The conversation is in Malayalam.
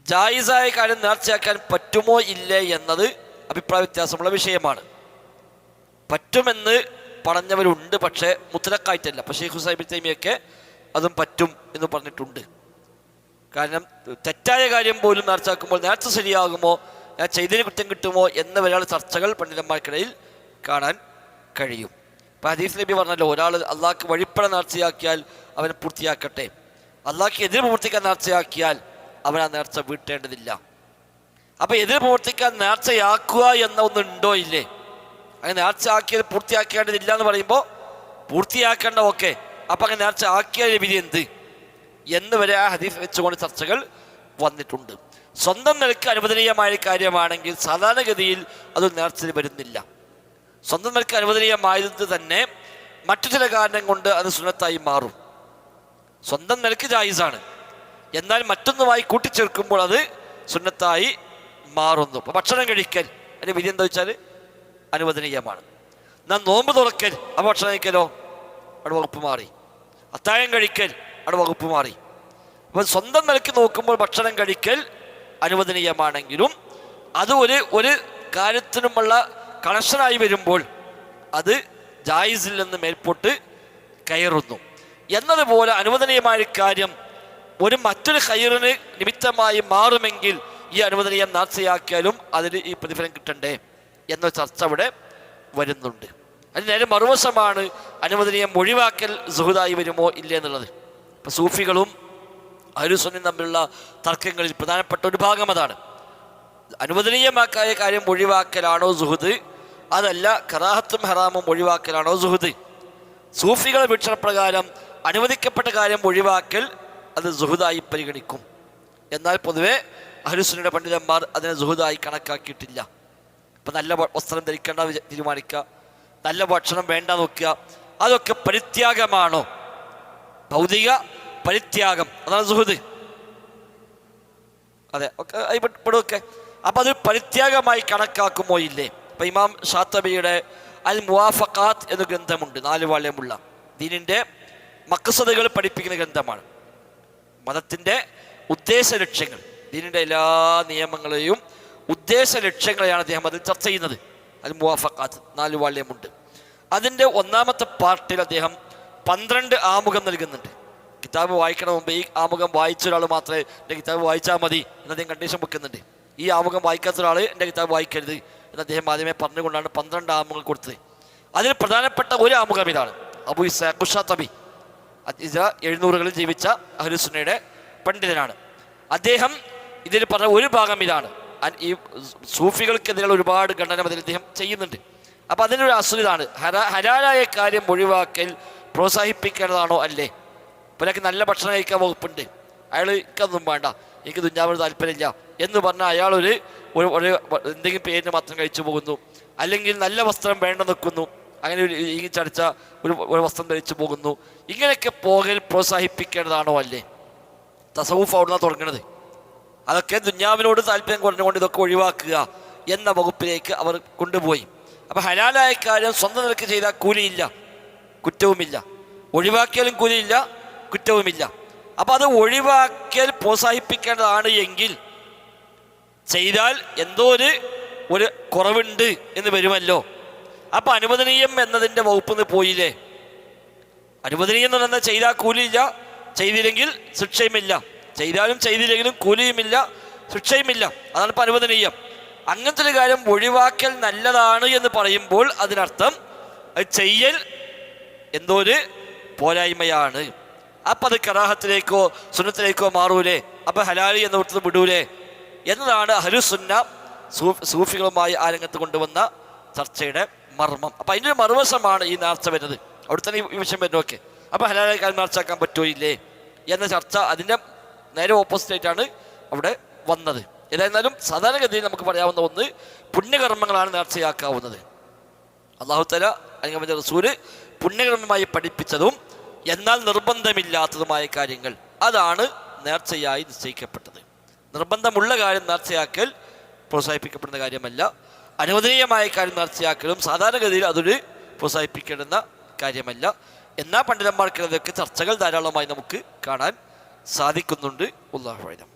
ജായിസായ കാര്യം നേർച്ചയാക്കാൻ പറ്റുമോ ഇല്ലേ എന്നത് അഭിപ്രായ വ്യത്യാസമുള്ള വിഷയമാണ്. പറ്റുമെന്ന് പറഞ്ഞവരുണ്ട്, പക്ഷേ മുത്തലക്കായിട്ടല്ല. പക്ഷേ ഷെയ്ഖ് ഇബ്നു തൈമിയ്യൊക്കെ അതും പറ്റും എന്ന് പറഞ്ഞിട്ടുണ്ട്. കാരണം തെറ്റായ കാര്യം പോലും നേർച്ചയാക്കുമ്പോൾ നേർച്ച ശരിയാകുമോ, ഞാൻ ചെയ്തതിന് കുറ്റം കിട്ടുമോ എന്ന വരെയുള്ള ചർച്ചകൾ പണ്ഡിതന്മാർക്കിടയിൽ കാണാൻ കഴിയും. ഇപ്പം ഹദീസ് നബി പറഞ്ഞല്ലോ, ഒരാൾ അള്ളാഹ്ക്ക് വഴിപ്പട നേർച്ചയാക്കിയാൽ അവനെ പൂർത്തിയാക്കട്ടെ, അള്ളാഹ്ക്ക് എതിർ പ്രവർത്തിക്കാൻ നേർച്ചയാക്കിയാൽ അവൻ ആ നേർച്ച വീട്ടേണ്ടതില്ല. അപ്പം എതിർ പ്രവർത്തിക്കാൻ നേർച്ചയാക്കുക എന്ന ഒന്നുണ്ടോ ഇല്ലേ? അങ്ങനെ നേർച്ച ആക്കിയത് പൂർത്തിയാക്കേണ്ടതില്ല എന്ന് പറയുമ്പോൾ പൂർത്തിയാക്കേണ്ട ഓക്കെ, അപ്പം അങ്ങനെ നേർച്ച ആക്കിയ വിധി എന്ത് എന്ന് വരെ ആ ഹദീസ് വെച്ചുകൊണ്ട് ചർച്ചകൾ വന്നിട്ടുണ്ട്. സ്വന്തം നിലക്ക് അനുവദനീയമായ കാര്യമാണെങ്കിൽ സാധാരണഗതിയിൽ അത് നേർച്ചയിൽ വരുന്നില്ല. സ്വന്തം നിലക്ക് അനുവദനീയമായത് തന്നെ മറ്റു ചില കാരണം കൊണ്ട് അത് സുന്നത്തായി മാറും. സ്വന്തം നിലക്ക് ജായിസാണ്, എന്നാൽ മറ്റൊന്നുമായി കൂട്ടിച്ചേർക്കുമ്പോൾ അത് സുന്നത്തായി മാറുന്നു. അപ്പോൾ ഭക്ഷണം കഴിക്കൽ അതിൻ്റെ വിധി എന്താ വെച്ചാൽ അനുവദനീയമാണ്. എന്നാൽ നോമ്പ് തുറക്കൽ, അപ്പോൾ ഭക്ഷണം കഴിക്കലോ അവിടെ വകുപ്പ് മാറി. അത്താഴം കഴിക്കൽ അവിടെ വകുപ്പ് മാറി. അപ്പോൾ സ്വന്തം നിലയ്ക്ക് നോക്കുമ്പോൾ ഭക്ഷണം കഴിക്കൽ അനുവദനീയമാണെങ്കിലും അത് ഒരു കാര്യത്തിനുമുള്ള കണക്ഷനായി വരുമ്പോൾ അത് ജായിസിൽ നിന്ന് മേൽപോട്ട് കയറുന്നു. എന്നതുപോലെ അനുവദനീയമായ കാര്യം മറ്റൊരു ഖൈറിന് നിമിത്തമായി മാറുമെങ്കിൽ ഈ അനുവദനീയം നേർച്ചയാക്കിയാലും അതിന് ഈ പ്രതിഫലം കിട്ടണ്ടേ എന്ന ചർച്ച അവിടെ വരുന്നുണ്ട്. അതിന് നേരെ മറുവശമാണ് അനുവദനീയം ഒഴിവാക്കൽ സുഹൃതായി വരുമോ ഇല്ല എന്നുള്ളത്. ഇപ്പം സൂഫികളും അഹ്ലുസുന്നയും തമ്മിലുള്ള തർക്കങ്ങളിൽ പ്രധാനപ്പെട്ട ഒരു ഭാഗം അതാണ്. അനുവദനീയമാക്കായ കാര്യം ഒഴിവാക്കലാണോ സുഹൃദ്, അതല്ല കറാഹത്തും ഹറാമും ഒഴിവാക്കലാണോ സുഹൃദ്? സൂഫികളുടെ വീക്ഷണപ്രകാരം അനുവദിക്കപ്പെട്ട കാര്യം ഒഴിവാക്കൽ അത് സുഹൃദായി പരിഗണിക്കും. എന്നാൽ പൊതുവെ അഹ്ലുസുന്നയുടെ പണ്ഡിതന്മാർ അതിനെ സുഹൃദായി കണക്കാക്കിയിട്ടില്ല. ഇപ്പം നല്ല വസ്ത്രം ധരിക്കേണ്ട തീരുമാനിക്കുക, നല്ല ഭക്ഷണം വേണ്ട നോക്കുക, അതൊക്കെ പരിത്യാഗമാണോ? ഭൗതിക പരിത്യാഗം, അതാണ് സുഹൃദ്. അതെ, ഒക്കെ പെടുമൊക്കെ. അപ്പം അത് പരിത്യാഗമായി കണക്കാക്കുമോ ഇല്ലേ? ഇപ്പം ഇമാം ഷാത്തബിയുടെ അൽ മുവാഫഖാത്ത് എന്ന ഗ്രന്ഥമുണ്ട്, 4 വാള്യമുള്ള ദീനിൻ്റെ മഖ്സദുകൾ പഠിപ്പിക്കുന്ന ഗ്രന്ഥമാണ്. മതത്തിൻ്റെ ഉദ്ദേശ ലക്ഷ്യങ്ങൾ, ദീനിൻ്റെ എല്ലാ നിയമങ്ങളെയും ഉദ്ദേശ ലക്ഷ്യങ്ങളെയാണ് അദ്ദേഹം അതിൽ ചർച്ച ചെയ്യുന്നത്. അൽ മുവാഫഖാത്ത് 4 വാള്യമുണ്ട്. അതിൻ്റെ 1ാമത്തെ പാർട്ടിൽ അദ്ദേഹം 12 ആമുഖം നൽകുന്നുണ്ട്. കിതാബ് വായിക്കണ മുമ്പ് ഈ ആമുഖം വായിച്ച ഒരാൾ മാത്രമേ എൻ്റെ കിതാബ് വായിച്ചാൽ മതി എന്ന് അദ്ദേഹം കണ്ടീഷൻ വെക്കുന്നുണ്ട്. ഈ ആമുഖം വായിക്കാത്ത ഒരാൾ എൻ്റെ കിതാബ് വായിക്കരുത് എന്ന് അദ്ദേഹം ആദ്യമേ പറഞ്ഞുകൊണ്ടാണ് 12 ആമുഖം കൊടുത്തത്. അതിൽ പ്രധാനപ്പെട്ട ഒരു ആമുഖം ഇതാണ്. അബൂ ഇസ്ഹാഖ് ഷാത്തബി 700-കളിൽ ജീവിച്ച അഹ്ലുസുന്നയുടെ പണ്ഡിതനാണ്. അദ്ദേഹം ഇതിൽ പറഞ്ഞ ഒരു ഭാഗം ഇതാണ്. ഈ സൂഫികൾക്കെതിരെ ഒരുപാട് ഖണ്ഡനം അതിൽ അദ്ദേഹം ചെയ്യുന്നുണ്ട്. അപ്പം അതിനൊരു അസ്ൽ ഇതാണ്: ഹലാലായ കാര്യം ഒഴിവാക്കൽ പ്രോത്സാഹിപ്പിക്കേണ്ടതാണോ അല്ലേ? ഇവരൊക്കെ നല്ല ഭക്ഷണം കഴിക്കാൻ വകുപ്പുണ്ട്, അയാൾക്കൊന്നും വേണ്ട, എനിക്ക് ദുഞ്ഞാവിന് താല്പര്യമില്ല എന്ന് പറഞ്ഞാൽ അയാൾ ഒരു എന്തെങ്കിലും പേരിന് മാത്രം കഴിച്ചു പോകുന്നു. അല്ലെങ്കിൽ നല്ല വസ്ത്രം വേണ്ട നിൽക്കുന്നു, അങ്ങനെ ഒരു ഈങ്ങിച്ചടിച്ച ഒരു വസ്ത്രം ധരിച്ചു പോകുന്നു. ഇങ്ങനെയൊക്കെ പോകൽ പ്രോത്സാഹിപ്പിക്കേണ്ടതാണോ അല്ലേ? തസവൂഫ് അവിടുന്ന് തുടങ്ങണത്. അതൊക്കെ ദുഞ്ഞാവിനോട് താല്പര്യം കുറഞ്ഞുകൊണ്ട് ഇതൊക്കെ ഒഴിവാക്കുക എന്ന വകുപ്പിലേക്ക് അവർ കൊണ്ടുപോയി. അപ്പം ഹലാലായ കാര്യം സ്വന്തം നിലക്ക് ചെയ്താൽ കൂലിയില്ല, കുറ്റവുമില്ല. ഒഴിവാക്കിയാലും കൂലിയില്ല, കുറ്റവുമില്ല. അപ്പം അത് ഒഴിവാക്കൽ പ്രോത്സാഹിപ്പിക്കേണ്ടതാണ് എങ്കിൽ ചെയ്താൽ എന്തോ ഒരു കുറവുണ്ട് എന്ന് വരുമല്ലോ. അപ്പം അനുവദനീയം എന്നതിൻ്റെ വകുപ്പ് നിന്ന് പോയില്ലേ? അനുവദനീയം എന്ന് പറഞ്ഞാൽ ചെയ്താൽ കൂലിയില്ല, ചെയ്തില്ലെങ്കിൽ ശിക്ഷയുമില്ല. ചെയ്താലും ചെയ്തില്ലെങ്കിലും കൂലിയുമില്ല, ശിക്ഷയുമില്ല. അതാണ് ഇപ്പം അനുവദനീയം. അങ്ങനത്തെ ഒരു കാര്യം ഒഴിവാക്കൽ നല്ലതാണ് എന്ന് പറയുമ്പോൾ അതിനർത്ഥം അത് ചെയ്യൽ എന്തോ ഒരു പോരായ്മയാണ്. അപ്പം അത് കറാഹത്തിലേക്കോ സുന്നത്തിലേക്കോ മാറൂലേ? അപ്പം ഹലാലി എന്ന കൊടുത്തത് വിടൂലേ എന്നതാണ് അഹ്ലുസുന്ന സൂഫികളുമായി ആ രംഗത്ത് കൊണ്ടുവന്ന ചർച്ചയുടെ മർമ്മം. അപ്പം അതിൻ്റെ ഒരു മറുവശമാണ് ഈ നേർച്ച വരുന്നത്. അവിടെ തന്നെ ഈ വിഷയം വരുന്നതൊക്കെ. അപ്പം ഹലാലായി കാര്യം നേർച്ചയാക്കാൻ പറ്റുമോ ഇല്ലേ എന്ന ചർച്ച അതിൻ്റെ നേരെ ഓപ്പോസിറ്റായിട്ടാണ് അവിടെ വന്നത്. ഏതായിരുന്നാലും സാധാരണഗതിയിൽ നമുക്ക് പറയാവുന്ന ഒന്ന്, പുണ്യകർമ്മങ്ങളാണ് നേർച്ചയാക്കാവുന്നത്. അല്ലാഹു തആല അല്ലെങ്കിൽ റസൂല് പുണ്യകർമ്മമായി പഠിപ്പിച്ചതും എന്നാൽ നിർബന്ധമില്ലാത്തതുമായ കാര്യങ്ങൾ അതാണ് നേർച്ചയായി നിശ്ചയിക്കപ്പെട്ടത്. നിർബന്ധമുള്ള കാര്യം നേർച്ചയാക്കൽ പ്രോത്സാഹിപ്പിക്കപ്പെടുന്ന കാര്യമല്ല. അനുവദനീയമായ കാര്യം നേർച്ചയാക്കലും സാധാരണഗതിയിൽ അതൊരു പ്രോത്സാഹിപ്പിക്കേണ്ടുന്ന കാര്യമല്ല. എന്നാൽ പണ്ഡിതന്മാർക്കിടയിലൊക്കെ ചർച്ചകൾ ധാരാളമായി നമുക്ക് കാണാൻ സാധിക്കുന്നുണ്ട്. അല്ലാഹു അഅലം.